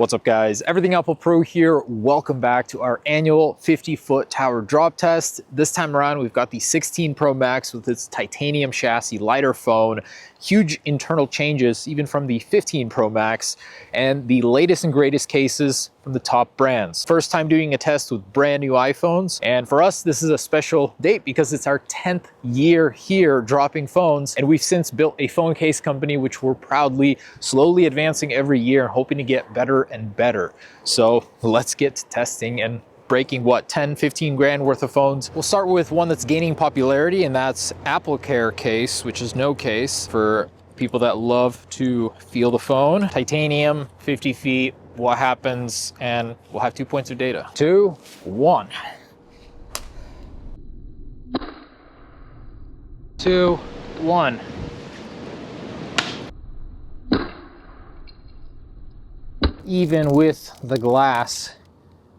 What's up guys, Everything Apple Pro here. Welcome back to our annual 50-foot tower drop test. This time around we've got the 16 Pro Max with its titanium chassis, lighter phone, huge internal changes even from the 15 Pro Max, and the latest and greatest cases from the top brands. First time doing a test with brand new iPhones, and for us this is a special date because it's our 10th year here dropping phones, and we've since built a phone case company which we're proudly slowly advancing every year, hoping to get better and better. So let's get to testing and breaking what, 10-15 grand worth of phones. We'll start with one that's gaining popularity, and that's AppleCare case, which is no case for people that love to feel the phone. Titanium, 50 feet, what happens, and we'll have 2 points of data. 2, 1. 2, 1. Even with the glass,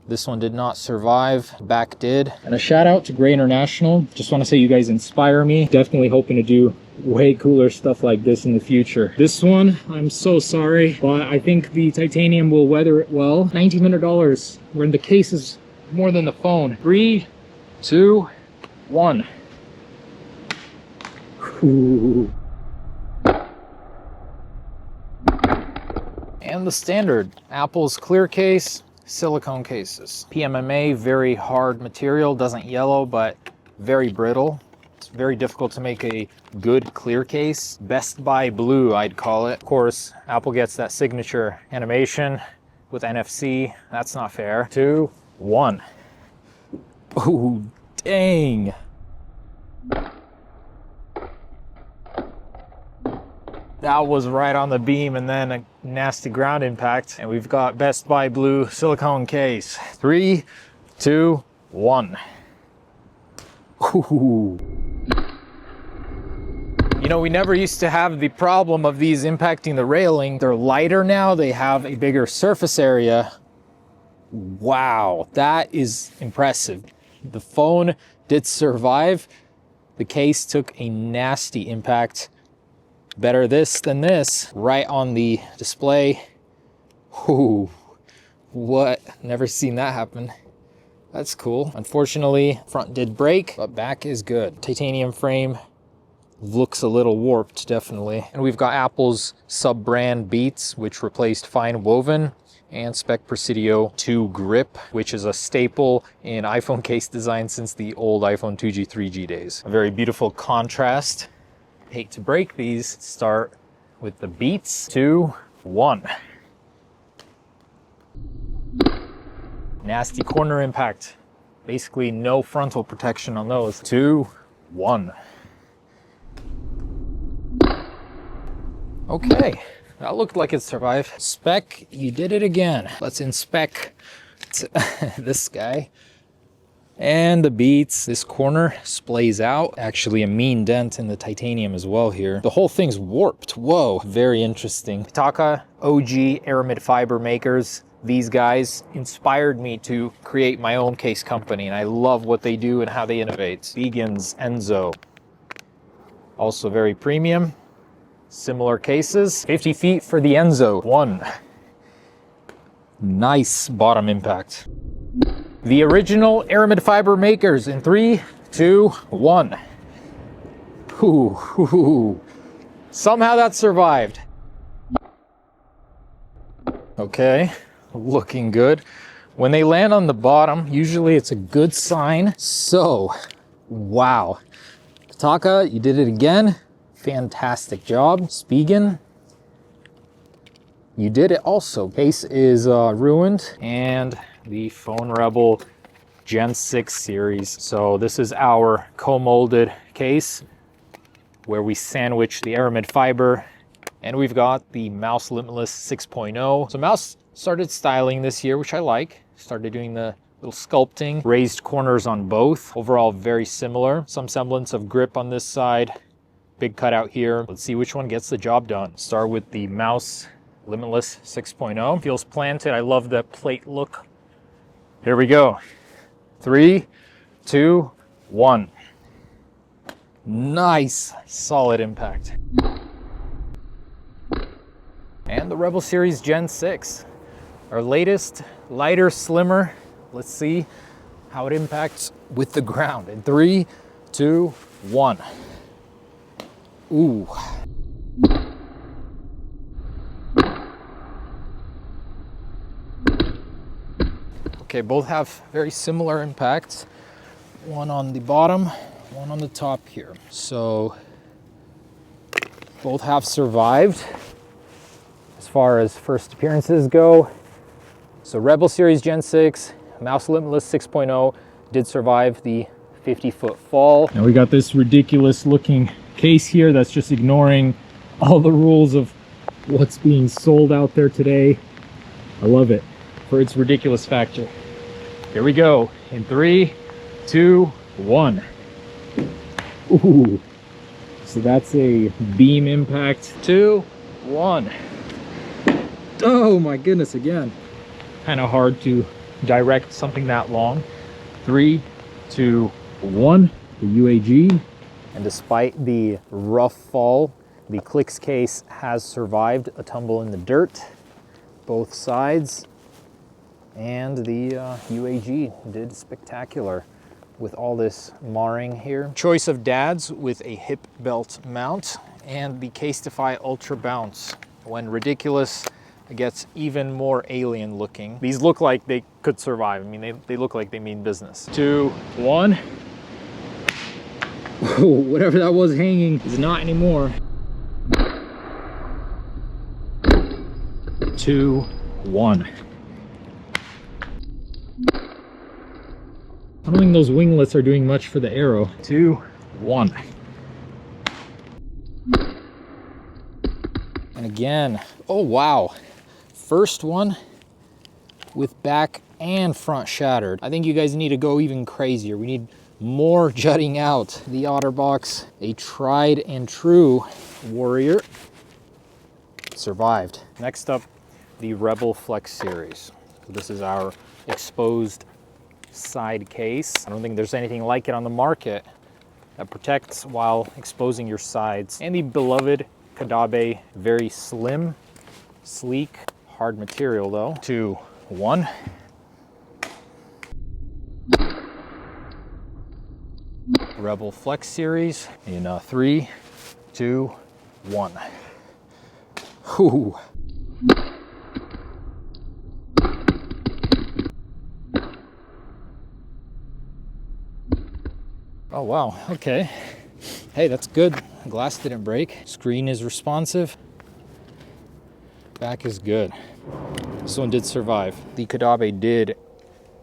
this one did not survive. Back did. And a shout out to Gray International. Just want to say you guys inspire me. Definitely hoping to do way cooler stuff like this in the future. This one, I'm so sorry, but I think the titanium will weather it well. $1,900, when the case is more than the phone. 3, 2, 1. Ooh. And the standard Apple's clear case, silicone cases. PMMA, very hard material, doesn't yellow, but very brittle. It's very difficult to make a good clear case. Best Buy blue, I'd call it. Of course, Apple gets that signature animation with NFC. That's not fair. 2, 1. Ooh, dang. That was right on the beam, and then a nasty ground impact. And we've got Best Buy blue silicone case. 3, 2, 1. Ooh. You know, we never used to have the problem of these impacting the railing. They're lighter now, they have a bigger surface area. Wow, that is impressive. The phone did survive. The case took a nasty impact. Better this than this. Right on the display. Ooh, what? Never seen that happen. That's cool. Unfortunately, front did break, but back is good. Titanium frame looks a little warped, definitely. And we've got Apple's sub-brand Beats, which replaced fine woven, and Spec Presidio 2 grip, which is a staple in iPhone case design since the old iPhone 2G, 3G days. A very beautiful contrast. Hate to break these. Start with the Beats. 2, 1. Nasty corner impact. Basically no frontal protection on those. 2, 1. Okay, that looked like it survived. Spec, you did it again. Let's inspect this guy. And the Beats, this corner splays out. Actually a mean dent in the titanium as well here. The whole thing's warped. Whoa, very interesting. Pitaka, OG aramid fiber makers. These guys inspired me to create my own case company, and I love what they do and how they innovate. Spigen's Enzo. Also very premium. Similar cases. 50 feet for the Enzo. 1. Nice bottom impact. The original aramid fiber makers in 3, 2, 1. Ooh. Somehow that survived. Okay, looking good. When they land on the bottom, usually it's a good sign. So, wow. Pitaka, you did it again. Fantastic job. Spigen, you did it also. Case is ruined, and the Phone Rebel Gen 6 series. So this is our co-molded case where we sandwich the aramid fiber, and we've got the Mous Limitless 6.0. So Mous started styling this year, which I like. Started doing the little sculpting, raised corners on both. Overall very similar. Some semblance of grip on this side, big cutout here. Let's see which one gets the job done. Start with the Mous Limitless 6.0. Feels planted. I love the plate look. Here we go. 3, 2, 1. Nice, solid impact. And the Rebel Series Gen 6. Our latest, lighter, slimmer. Let's see how it impacts with the ground. In 3, 2, 1. Ooh. Okay, both have very similar impacts. One on the bottom, one on the top here. So both have survived as far as first appearances go. So Rebel Series Gen 6, Mous Limitless 6.0 did survive the 50-foot fall. Now we got this ridiculous looking case here that's just ignoring all the rules of what's being sold out there today. I love it for its ridiculous factor. Here we go in 3, 2, 1. Ooh. So that's a beam impact. 2, 1. Oh my goodness, again. Kind of hard to direct something that long. 3, 2, 1. The UAG. And despite the rough fall, the Clicks case has survived a tumble in the dirt, both sides. And the UAG did spectacular with all this marring here. Choice of dads with a hip belt mount and the Casetify Ultra Bounce. When ridiculous, it gets even more alien looking. These look like they could survive. I mean, they look like they mean business. 2, 1. Oh, whatever that was hanging is not anymore. 2, 1. I don't think those winglets are doing much for the arrow. 2, 1. And again, oh wow. First one with back and front shattered. I think you guys need to go even crazier. We need more jutting out. The OtterBox, a tried and true warrior, survived. Next up, the Rebel Flex series. So this is our exposed side case. I don't think there's anything like it on the market that protects while exposing your sides. And the beloved Caudabe, very slim, sleek, hard material though. 2, 1. Rebel Flex series in 3, 2, 1. Ooh. Oh wow, okay. Hey, that's good. Glass didn't break. Screen is responsive. Back is good. This one did survive. The Caudabe did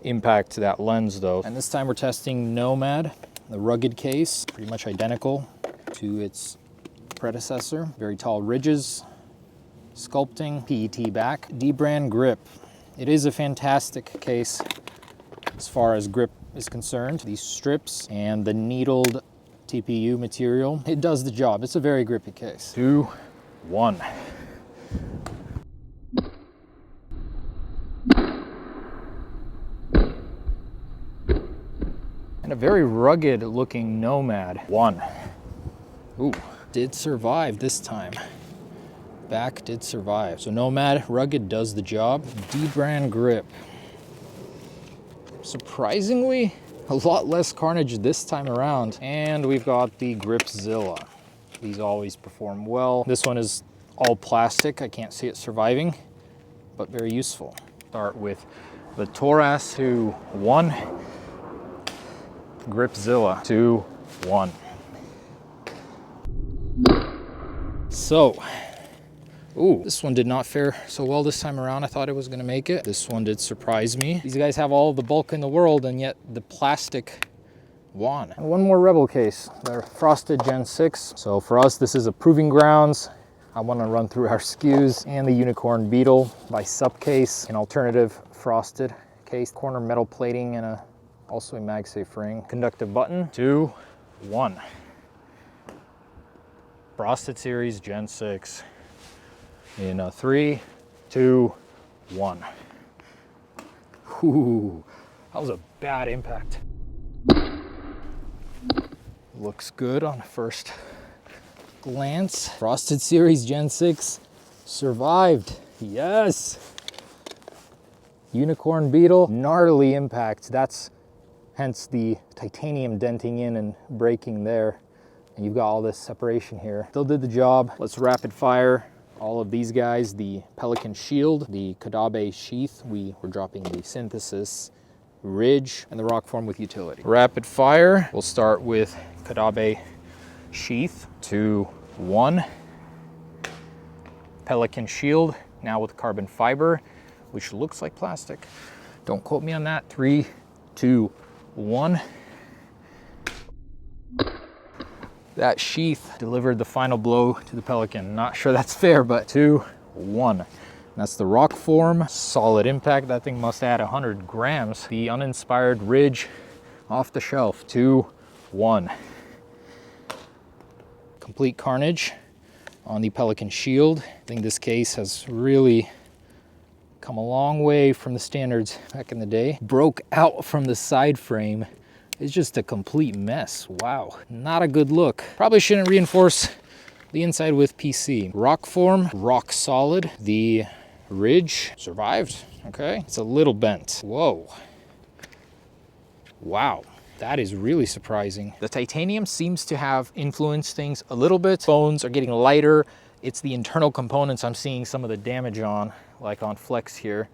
impact that lens though. And this time we're testing Nomad, the rugged case, pretty much identical to its predecessor. Very tall ridges, sculpting, PET back, Dbrand grip. It is a fantastic case as far as grip is concerned. These strips and the needled TPU material, it does the job. It's a very grippy case. 2, 1. And a very rugged looking Nomad. 1. Ooh, did survive this time. Back did survive. So Nomad rugged does the job. Dbrand grip. Surprisingly, a lot less carnage this time around. And we've got the Gripzilla. These always perform well. This one is all plastic. I can't see it surviving, but very useful. Start with the Torras. 2, 1. Gripzilla. 2, 1. So, ooh, this one did not fare so well this time around. I thought it was gonna make it. This one did surprise me. These guys have all the bulk in the world and yet the plastic won. And one more Rebel case, the Frosted Gen 6. So for us, this is a proving grounds. I wanna run through our SKUs and the Unicorn Beetle by Supcase, an alternative frosted case, corner metal plating and also a MagSafe ring. Conductive button. 2, 1. Frosted Series Gen 6. In 3, 2, 1. Ooh, that was a bad impact. Looks good on first glance. Frosted Series Gen 6 survived. Yes. Unicorn beetle, gnarly impact. That's hence the titanium denting in and breaking there. And you've got all this separation here. Still did the job. Let's rapid fire all of these guys. The Pelican shield, the Caudabe sheath. We were dropping the synthesis, ridge, and the rock form with utility. Rapid fire. We'll start with Caudabe sheath. 2, 1. Pelican shield, now with carbon fiber, which looks like plastic. Don't quote me on that. 3, 2, 1. That sheath delivered the final blow to the Pelican. Not sure that's fair, but 2, 1. That's the rock form, solid impact. That thing must add 100 grams. The uninspired ridge off the shelf, 2, 1. Complete carnage on the Pelican shield. I think this case has really come a long way from the standards back in the day. Broke out from the side frame. It's just a complete mess. Wow, not a good look. Probably shouldn't reinforce the inside with PC. Rock form, rock solid. The ridge survived, okay? It's a little bent. Whoa. Wow. That is really surprising. The titanium seems to have influenced things a little bit. Bones are getting lighter. It's the internal components I'm seeing some of the damage on, like on Flex here,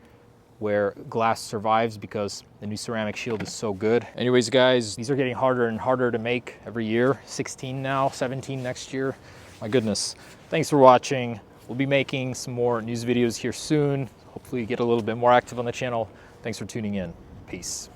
where glass survives because the new ceramic shield is so good. Anyways, guys, these are getting harder and harder to make every year. 16 now, 17 next year. My goodness. Thanks for watching. We'll be making some more news videos here soon. Hopefully get a little bit more active on the channel. Thanks for tuning in. Peace.